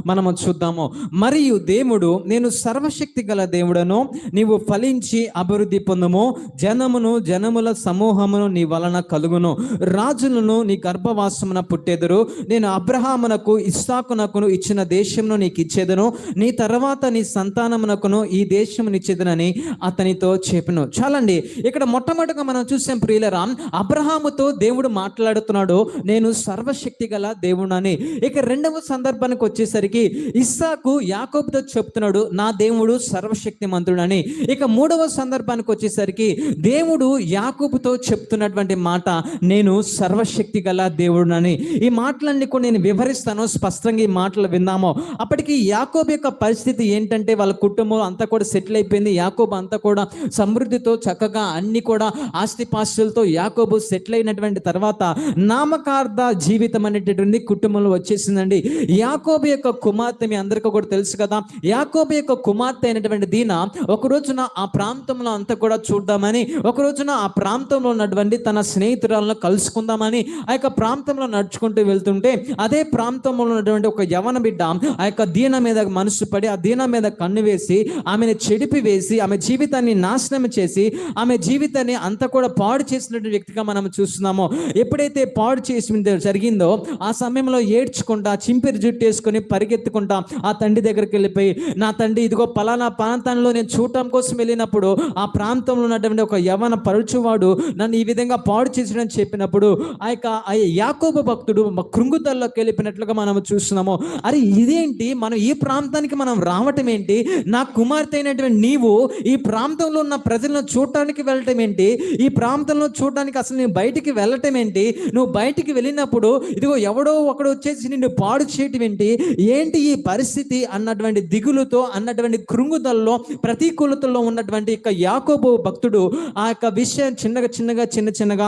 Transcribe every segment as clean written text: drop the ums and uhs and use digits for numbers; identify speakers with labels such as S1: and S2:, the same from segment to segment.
S1: మనము చూద్దాము. మరియు దేవుడు, నేను సర్వశక్తి గల దేవుడను, నీవు ఫలించి అభివృద్ధి పొందుము, జనముల సమూహమును నీ వలన కలుగును, రాజులను నీ గర్భవాసమున పుట్టెదరు, నేను అబ్రహామునకు ఇస్సాకునకును ఇచ్చిన దేశమును నీకు ఇచ్చేదను, నీ తర్వాత నీ సంతానమునకును ఈ దేశమును ఇచ్చేదనని అతనితో చెప్పెను. చాలండి, ఇక్కడ మొట్టమొదటిగా మనం చూసాం ప్రియులరా, అబ్రహాముతో దేవుడు మాట్లాడుతున్నాడు, నేను సర్వశక్తి గల దేవుడని. ఇక రెండవ సందర్భానికి వచ్చేసరికి ఇస్సాకు యాకోబుతో చెప్తున్నాడు, నా దేవుడు సర్వశక్తి మంతుడని. ఇక మూడవ సందర్భానికి వచ్చేసరికి దేవుడు యాకోబుతో చెప్తున్నటువంటి మాట, నేను సర్వశక్తి గల దేవుడని. ఈ మాటలన్నీ కూడా నేను వివరిస్తాను, స్పష్టంగా ఈ మాటలు విందాము. అప్పటికి యాకోబు యొక్క పరిస్థితి ఏంటంటే, వాళ్ళ కుటుంబం అంతా కూడా సెటిల్ అయిపోయింది. యాకోబు అంతా కూడా సమృద్ధితో చక్కగా అన్ని కూడా ఆస్తిపాస్తులతో యాకోబు సెటిల్ అయినటువంటి తర్వాత నామకార్థ జీవితం అనేటటువంటి కుటుంబంలో వచ్చేసిందండి. యాకోబు యొక్క కుమార్తె మీ అందరికీ కూడా తెలుసు కదా. యాకోబు యొక్క కుమార్తె అయినటువంటి దీనా ఒక రోజున ఆ ప్రాంతంలో అంతా కూడా చూద్దామని, ఒక రోజున ఆ ప్రాంతంలో ఉన్నటువంటి తన స్నేహితురాలను కలుసుకుందామని ఆ యొక్క ప్రాంతంలో నడుచుకుంటూ వెళ్తుంటే, అదే ప్రాంతంలో ఉన్నటువంటి ఒక యవన బిడ్డ ఆ యొక్క దీన మీద మనసు పడి, ఆ దీన మీద కన్ను వేసి ఆమెను చెడిపి వేసి, ఆమె జీవితాన్ని నాశనం చేసి, ఆమె జీవితాన్ని అంతా కూడా పాడు చేసినటువంటి వ్యక్తిగా మనం చూస్తున్నాము. ఎప్పుడైతే పాడు చేసి జరిగిందో ఆ సమయంలో ఏడ్చుకుంటా, చింపిరి జుట్టు వేసుకొని పరిగెత్తుకుంటా ఆ తండ్రి దగ్గరికి వెళ్ళిపోయి, నా తండ్రి ఇదిగో పలానా ప్రాంతంలో నేను చూడటం కోసం వెళ్ళినప్పుడు ఆ ప్రాంతంలో ఉన్నటువంటి ఒక యవన పరుచువాడు నన్ను ఈ విధంగా పాడు చేసాడని చెప్పినప్పుడు ఆ యొక్క యాకోబు భక్తుడు కృంగుదల్లోకి వెళ్ళిపోయినట్లుగా మనం చూస్తున్నాము. అరే ఇదేంటి, మనం ఈ ప్రాంతానికి మనం రావటం ఏంటి, నా కుమార్తె అయినటువంటి నీవు ఈ ప్రాంతంలో ఉన్న ప్రజలను చూడటానికి వెళ్ళటం ఏంటి, ఈ ప్రాంతంలో చూడటానికి అసలు నేను బయటికి వెళ్ళటం ఏంటి, నువ్వు బయటికి వెళ్ళినప్పుడు ఇదిగో ఎవడో ఒకడు వచ్చేసి నిన్ను పాడు చేయటం ఏంటి ఈ పరిస్థితి అన్నటువంటి దిగులుతో, అన్నటువంటి కృంగుదల్లో, ప్రతికూలతల్లో ఉన్నటువంటి యాకోబు భక్తుడు ఆ యొక్క విషయం చిన్నగా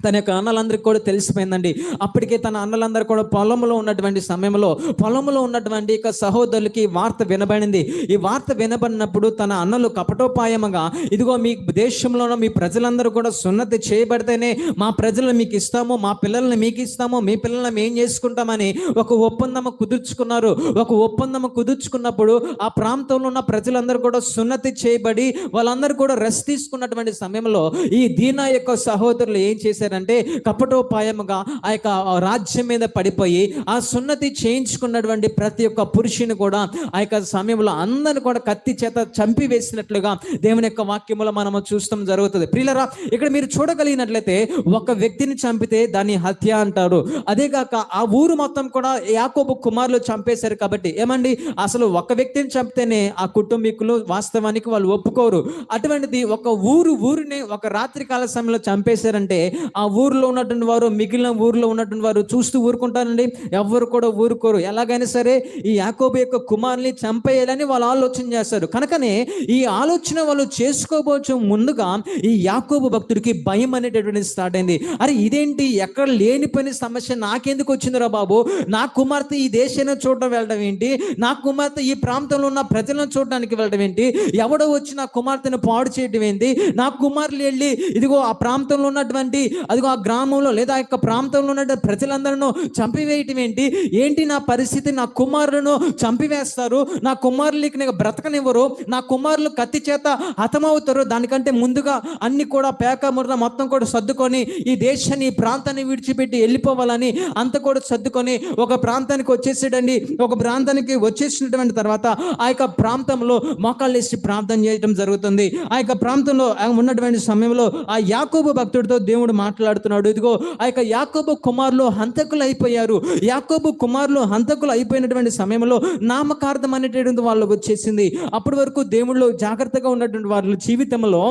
S1: తన యొక్క అన్నలందరికీ కూడా తెలిసిపోయిందండి. అప్పటికే తన అన్నలందరూ కూడా పొలంలో ఉన్నటువంటి సమయంలో పొలంలో ఉన్నటువంటి యొక్క సహోదరులకి వార్త వినబడింది. ఈ వార్త వినబడినప్పుడు తన అన్నలు కపటోపాయముగా, ఇదిగో మీ దేశంలోనూ మీ ప్రజలందరూ కూడా సున్నతి చేయబడితేనే మా ప్రజలను మీకు ఇస్తాము, మా పిల్లల్ని మీకు ఇస్తాము, మీ పిల్లల్ని మేము చేసుకుంటామని ఒక ఒప్పందము కుదుర్చుకున్నారు. ఒక ఒప్పందము కుదుర్చుకున్నప్పుడు ఆ ప్రాంతంలో ఉన్న ప్రజలందరూ కూడా సున్నతి చేయబడి వాళ్ళందరూ కూడా రెస్ట్ తీసుకున్నటువంటి సమయంలో ఈ దీనా యొక్క సహోదరులు ఏం చేశారు అంటే, కపటోపాయముగా ఆ యొక్క రాజ్యం మీద పడిపోయి ఆ సున్నతి చేయించుకున్నటువంటి ప్రతి ఒక్క పురుషుని కూడా ఆ యొక్క సమయంలో అందరిని కూడా కత్తి చేత చంపివేసినట్లుగా దేవుని యొక్క వాక్యములో మనము చూస్తాం జరుగుతుంది. ప్రియులరా, ఇక్కడ మీరు చూడగలిగినట్లయితే ఒక వ్యక్తిని చంపితే దాన్ని హత్య అంటారు. అదే కాక ఆ ఊరు మొత్తం కూడా యాకోబు కుమారులు చంపేశారు కాబట్టి ఏమండి, అసలు ఒక వ్యక్తిని చంపితేనే ఆ కుటుంబీకులు వాస్తవానికి వాళ్ళు ఒప్పుకోరు. అటువంటిది ఒక ఊరిని ఒక రాత్రి కాల సమయంలో చంపేశారంటే ఆ ఊరిలో ఉన్నటువంటి వారు, మిగిలిన ఊరిలో ఉన్నటువంటి వారు చూస్తూ ఊరుకుంటారండి? ఎవరు కూడా ఊరుకోరు. ఎలాగైనా సరే ఈ యాకోబు యొక్క కుమారుని చంపేయాలని వాళ్ళు ఆలోచన చేస్తారు. కనుకనే ఈ ఆలోచన వాళ్ళు చేసుకోబోచే ముందుగా ఈ యాకోబు భక్తుడికి భయం అనేటటువంటి స్టార్ట్ అయింది. అరే ఇదేంటి, ఎక్కడ లేనిపోయిన సమస్య నాకెందుకు వచ్చిందిరా బాబు, నా కుమార్తె ఈ దేశాన్ని చూడటం వెళ్ళడం ఏంటి, నా కుమార్తె ఈ ప్రాంతంలో ఉన్న ప్రజలను చూడడానికి వెళ్ళడం ఏంటి, ఎవడో వచ్చి నా కుమార్తెను పాడు చేయడం ఏంటి, నా కుమారులు వెళ్ళి ఇదిగో ఆ ప్రాంతంలో ఉన్నటువంటి అదిగో ఆ గ్రామంలో లేదా ఆ యొక్క ప్రాంతంలో ఉన్న ప్రజలందరూ చంపివేయటం ఏంటి నా పరిస్థితి, నా కుమారులను చంపివేస్తారు, నా కుమారులకి నేను బ్రతకనివ్వరు, నా కుమారులు కత్తి చేత హతమవుతారు, దానికంటే ముందుగా అన్ని కూడా పేక ముర్ర మొత్తం కూడా సర్దుకొని ఈ దేశాన్ని, ఈ ప్రాంతాన్ని విడిచిపెట్టి వెళ్ళిపోవాలని అంత కూడా సర్దుకొని ఒక ప్రాంతానికి వచ్చేసాడండి. ఒక ప్రాంతానికి వచ్చేసినటువంటి తర్వాత ఆ యొక్క ప్రాంతంలో మోకాళ్ళు వేసి ప్రార్థన చేయడం జరుగుతుంది. ఆ యొక్క ప్రాంతంలో ఉన్నటువంటి సమయంలో ఆ యాకోబు భక్తుడితో దేవుడు మాట్లాడుతున్నాడు. ఇదిగో ఆ యొక్క యాకోబు కుమారులు హంతకులు అయిపోయారు. యాకోబు కుమారులు హంతకులు అయిపోయినటువంటి సమయంలో నామకార్థం అనేటటువంటి వాళ్ళకు వచ్చేసింది. అప్పటి వరకు దేవుళ్ళు జాగ్రత్తగా ఉన్నటువంటి వాళ్ళ జీవితంలో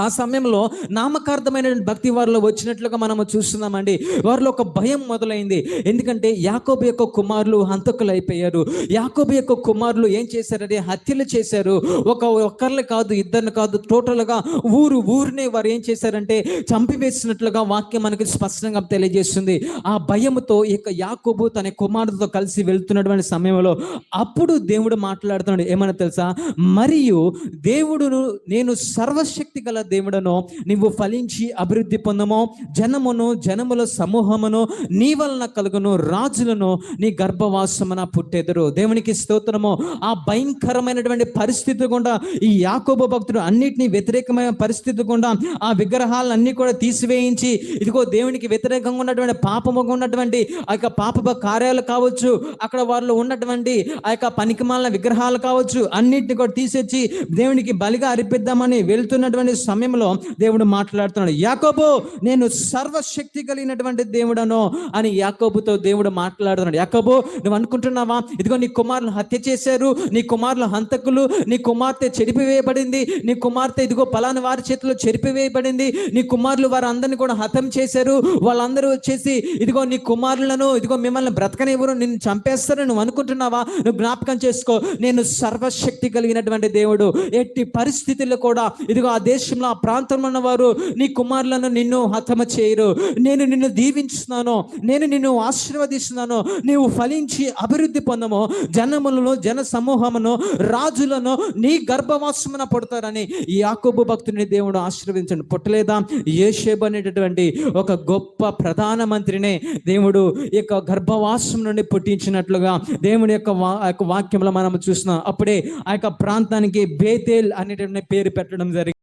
S1: ఆ సమయంలో నామకార్థమైన భక్తి వారిలో వచ్చినట్లుగా మనము చూస్తున్నామండి. వారిలో ఒక భయం మొదలైంది. ఎందుకంటే యాకోబు యొక్క కుమారులు హంతకులు అయిపోయారు. యాకోబు యొక్క కుమారులు ఏం చేశారంటే హత్యలు చేశారు. ఒక్కర్లు కాదు, ఇద్దరిని కాదు, టోటల్గా ఊరిని వారు ఏం చేశారంటే చంపివేసినట్లుగా వాక్యం మనకి స్పష్టంగా తెలియజేస్తుంది. ఆ భయంతో ఇక యాకోబు తన కుమారుడితో కలిసి వెళ్తున్నటువంటి సమయంలో అప్పుడు దేవుడు మాట్లాడుతున్నాడు. ఏమన్నా తెలుసా? మరియు దేవుడును నేను సర్వశక్తి గల దేవుడను నీవు ఫలించి అభివృద్ధి పొందము, జనమును జనముల సమూహమును నీ వలన కలుగును, రాజులను నీ గర్భవాసమున పుట్టెదరు. దేవునికి స్తోత్రము. ఆ భయంకరమైనటువంటి పరిస్థితి గుండా ఈ యాకోబు భక్తుడు అన్నిటినీ వ్యతిరేకమైన పరిస్థితి గుండా ఆ విగ్రహాలన్నీ కూడా తీసివేయించి, ఇదిగో దేవునికి వ్యతిరేకంగా ఉన్నటువంటి పాపముగా ఉన్నటువంటి ఆ యొక్క పాప కార్యాలు కావచ్చు, అక్కడ వాళ్ళు ఉన్నటువంటి ఆ యొక్క పనికిమాలిన విగ్రహాలు కావచ్చు, అన్నిటిని కూడా తీసేసి దేవునికి బలిగా అర్పిద్దామని వెళ్తున్నటువంటి సమయంలో దేవుడు మాట్లాడుతున్నాడు, యాకోబు నేను సర్వశక్తి కలిగినటువంటి దేవుడను అని యాకోబుతో దేవుడు మాట్లాడుతున్నాడు. యాకోబు నువ్వు అనుకుంటున్నావా, ఇదిగో నీ కుమారులు హత్య చేశారు, నీ కుమారులు హంతకులు, నీ కుమార్తె చెరిపివేయబడింది, నీ కుమార్తె ఇదిగో పలానా వారి చేతిలో చెరిపివేయబడింది, నీ కుమారులు వారందరినీ కూడా హతం చేశారు, వాళ్ళందరూ వచ్చేసి ఇదిగో నీ కుమారులను ఇదిగో మిమ్మల్ని బ్రతకనివ్వరు, నిన్ను చంపేస్తారు నువ్వు అనుకుంటున్నావా? నువ్వు జ్ఞాపకం చేసుకో, నేను సర్వశక్తి కలిగినటువంటి దేవుడు. ఎట్టి పరిస్థితుల్లో కూడా ఇదిగో ఆ దేశంలో ఆ ప్రాంతంలో ఉన్న వారు నీ కుమారులను నిన్ను హతమ చేయరు. నేను నిన్ను దీవించున్నాను, నేను నిన్ను ఆశీర్వదిస్తున్నాను, నీవు ఫలించి అభివృద్ధి పొందము, జనములను జన సమూహమును రాజులను నీ గర్భవాసమున పుడతారని యాకోబు భక్తుని దేవుడు ఆశీర్వదించండి. పుట్టలేదా? యోషేబు అనేటటువంటి ఒక గొప్ప ప్రధానమంత్రినే దేవుడు ఈ యొక్క గర్భవాసం నుండి పుట్టించినట్లుగా దేవుని యొక్క వాక్యంలో మనం చూస్తున్నాం. అప్పుడే ఆ యొక్క ప్రాంతానికి బేతేల్ అనేటువంటి పేరు పెట్టడం జరిగింది.